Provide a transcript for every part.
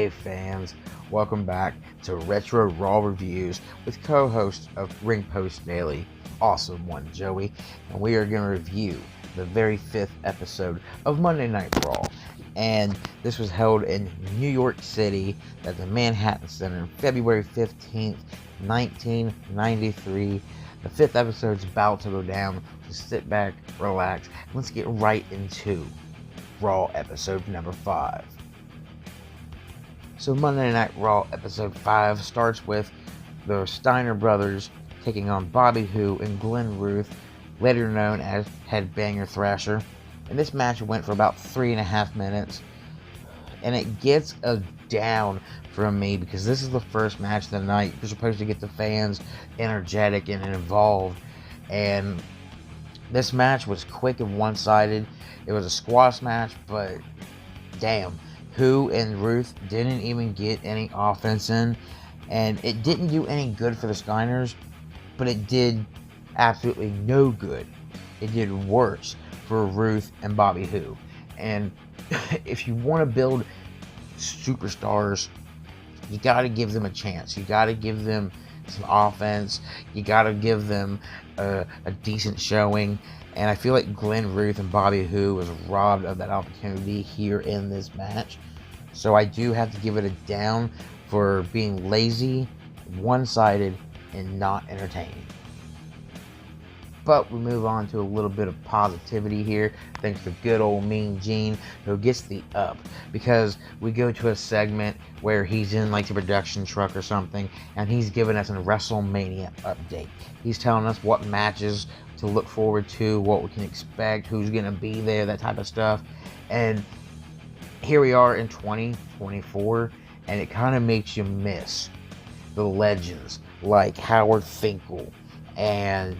Hey fans, welcome back to Retro RAW Reviews with co-host of Ring Post Daily, awesome one Joey, and we are going to review the very 5th episode of Monday Night Raw. And this was held in New York City at the Manhattan Center, February 15th, 1993. The 5th episode's about to go down, so sit back, relax, and let's get right into Raw episode number 5. So Monday Night Raw episode 5 starts with the Steiner brothers taking on Bobby Who and Glenn Ruth, later known as Headbanger Thrasher. And this match went for about 3.5 minutes. And it gets a down from me because this is the first match of the night. You're supposed to get the fans energetic and involved. And this match was quick and one-sided. It was a squash match, but damn. Who and Ruth didn't even get any offense in, and it didn't do any good for the Steiners, but it did absolutely no good. It did worse for Ruth and Bobby Who. And if you want to build superstars, you got to give them a chance. You got to give them some offense. You got to give them a decent showing. And I feel like Glenn Ruth and Bobby Who was robbed of that opportunity here in this match. So I do have to give it a down for being lazy, one-sided, and not entertaining. But we move on to a little bit of positivity here, thanks to good old Mean Gene, who gets the up. Because we go to a segment where he's in like the production truck or something, and he's giving us a WrestleMania update. He's telling us what matches to look forward to, what we can expect, who's going to be there, that type of stuff. And here we are in 2024, and it kind of makes you miss the legends like Howard Finkel and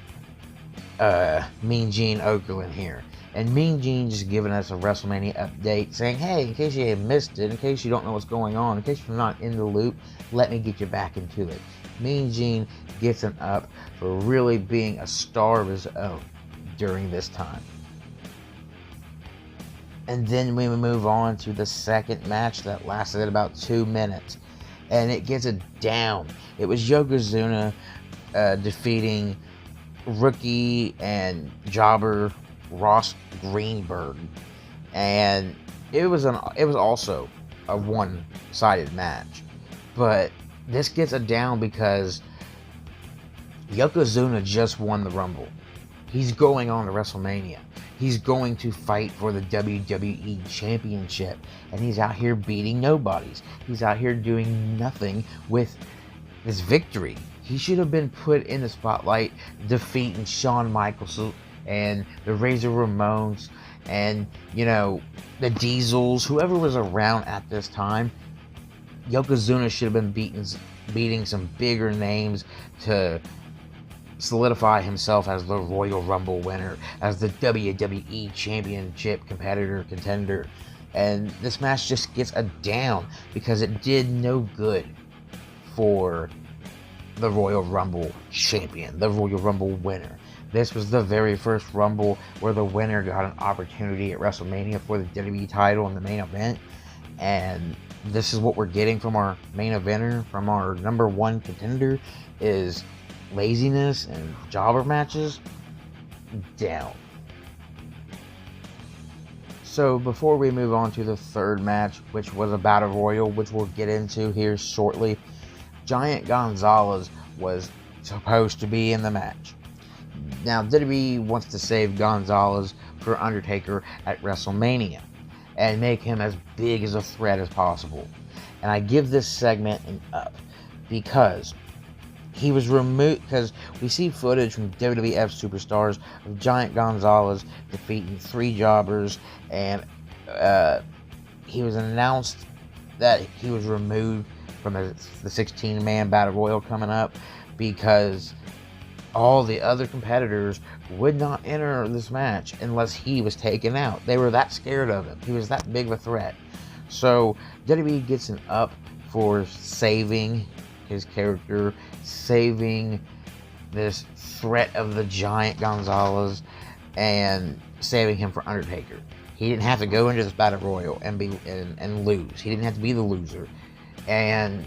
Mean Gene Okerlund here. And Mean Gene just giving us a WrestleMania update saying, hey, in case you missed it, in case you don't know what's going on, in case you're not in the loop, let me get you back into it. Mean Gene gets an up for really being a star of his own during this time. And then we move on to the second match that lasted about 2 minutes. And it gets a down. It was Yokozuna defeating rookie and jobber Ross Greenberg. And it was also a one-sided match. But this gets a down because Yokozuna just won the Rumble. He's going on to WrestleMania. He's going to fight for the WWE Championship. And he's out here beating nobodies. He's out here doing nothing with this victory. He should have been put in the spotlight defeating Shawn Michaels and the Razor Ramones and, you know, the Diesels, whoever was around at this time. Yokozuna should have been beating some bigger names to solidify himself as the Royal Rumble winner, as the WWE Championship contender. And this match just gets a down because it did no good for the Royal Rumble champion, the Royal Rumble winner. This was the very first Rumble where the winner got an opportunity at WrestleMania for the WWE title in the main event. And this is what we're getting from our main eventer, from our number one contender, is laziness and jobber matches. Down. So before we move on to the third match, which was a battle royal, which we'll get into here shortly, Giant Gonzalez was supposed to be in the match. Now WWE wants to save Gonzalez for Undertaker at WrestleMania and make him as big as a threat as possible. And I give this segment an up because he was removed, because we see footage from WWF superstars of Giant Gonzalez defeating 3 jobbers, and he was announced that he was removed from the 16-man Battle Royal coming up because all the other competitors would not enter this match unless he was taken out. They were that scared of him. He was that big of a threat. So WWE gets an up for saving his character, saving this threat of the Giant Gonzalez, and saving him for Undertaker. He didn't have to go into this battle royal and lose. He didn't have to be the loser. And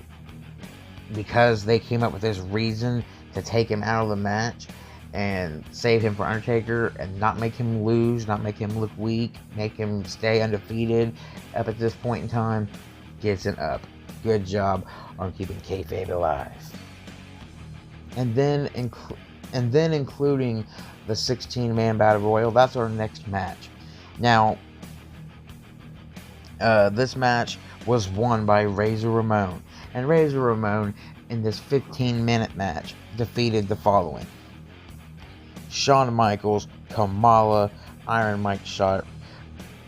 because they came up with this reason to take him out of the match and save him for Undertaker and not make him lose, not make him look weak, make him stay undefeated up at this point in time, gets an up. Good job on keeping kayfabe alive. And then including the 16-man Battle Royal, that's our next match. Now, this match was won by Razor Ramon. And Razor Ramon, in this 15-minute match, defeated the following: Shawn Michaels, Kamala, Iron Mike Sharp,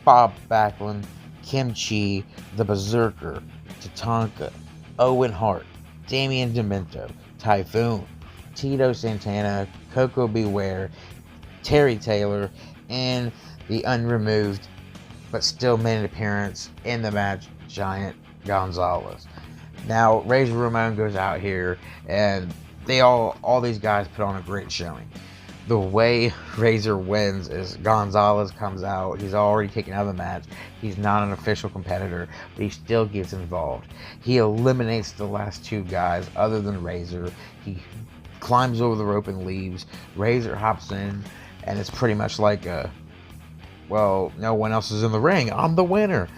Bob Backlund, Kim Chi, The Berserker, Tatanka, Owen Hart, Damian Demento, Typhoon, Tito Santana, Coco Beware, Terry Taylor, and the unremoved but still made an appearance in the match, Giant Gonzalez. Now, Razor Ramon goes out here, and all these guys put on a great showing. The way Razor wins is Gonzalez comes out. He's already taken out of the match. He's not an official competitor, but he still gets involved. He eliminates the last two guys other than Razor. He climbs over the rope and leaves. Razor hops in, and it's pretty much like well, no one else is in the ring. I'm the winner.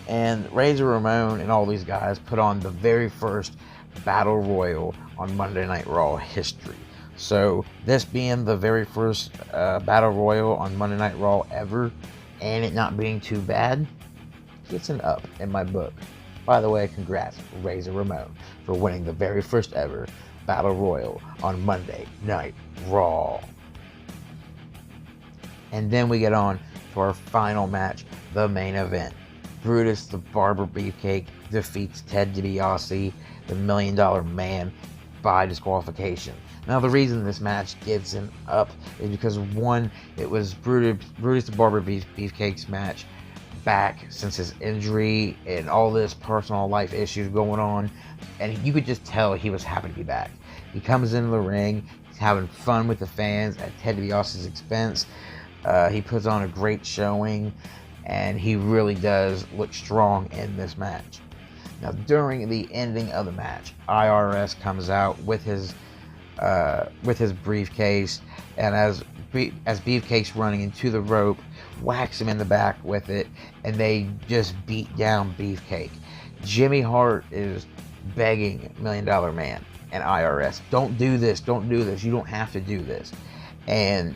And Razor Ramon and all these guys put on the very first Battle Royal on Monday Night Raw history. So this being the very first Battle Royal on Monday Night Raw ever, and it not being too bad, gets an up in my book. By the way, congrats, Razor Ramon, for winning the very first ever Battle Royal on Monday Night Raw. And then we get on to our final match, the main event. Brutus the Barber Beefcake defeats Ted DiBiase, the $1 Million Man, by disqualification. Now, the reason this match gets an up is because, one, it was Brutus the Barber Beefcake's match back since his injury and all this personal life issues going on, and you could just tell he was happy to be back. He comes into the ring, he's having fun with the fans at Ted DiBiase's expense. He puts on a great showing, and he really does look strong in this match. Now, during the ending of the match, IRS comes out with his briefcase, and as Beefcake's running into the rope, whacks him in the back with it, and they just beat down Beefcake. Jimmy Hart is begging $1 Million Man and IRS, don't do this, you don't have to do this. And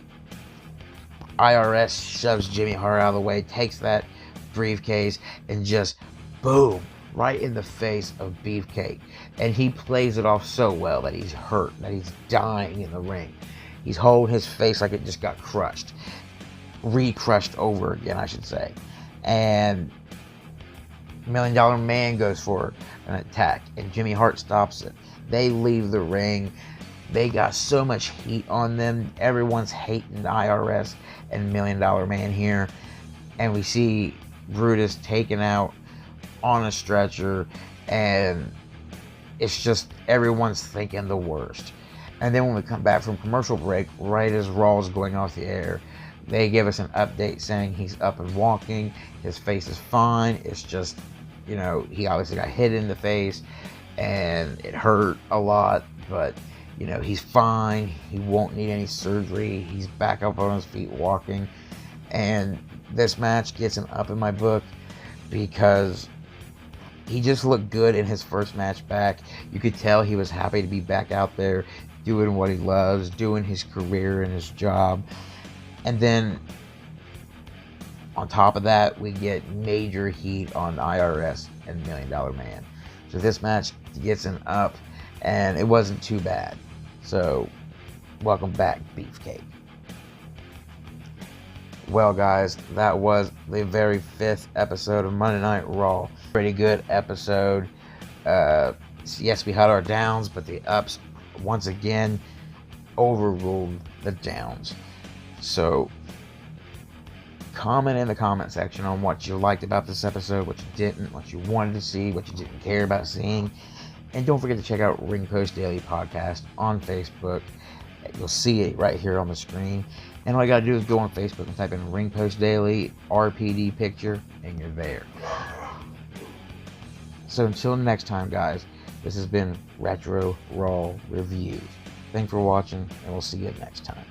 IRS shoves Jimmy Hart out of the way, takes that briefcase, and just boom, right in the face of Beefcake. And he plays it off so well that he's hurt, that he's dying in the ring. He's holding his face like it just got crushed. Re-crushed over again, I should say. And $1 Million Man goes for an attack, and Jimmy Hart stops it. They leave the ring. They got so much heat on them. Everyone's hating the IRS and $1 Million Man here. And we see Brutus taken out on a stretcher, and it's just everyone's thinking the worst. And then when we come back from commercial break, right as Raw is going off the air, they give us an update saying he's up and walking, his face is fine. It's just, he obviously got hit in the face and it hurt a lot, but he's fine. He won't need any surgery. He's back up on his feet walking. And this match gets an up in my book because he just looked good in his first match back. You could tell he was happy to be back out there doing what he loves, doing his career and his job. And then on top of that, we get major heat on IRS and $1 Million Man. So this match gets an up, and it wasn't too bad. So welcome back, Beefcake. Well, guys, that was the very 5th episode of Monday Night Raw. Pretty good episode. Yes, we had our downs, but the ups once again overruled the downs. So comment in the comment section on what you liked about this episode, what you didn't, what you wanted to see, what you didn't care about seeing. And don't forget to check out Ring Post Daily Podcast on Facebook. You'll see it right here on the screen. And all you gotta do is go on Facebook and type in Ring Post Daily RPD picture, and you're there. So until next time, guys, this has been Retro Raw Reviews. Thanks for watching, and we'll see you next time.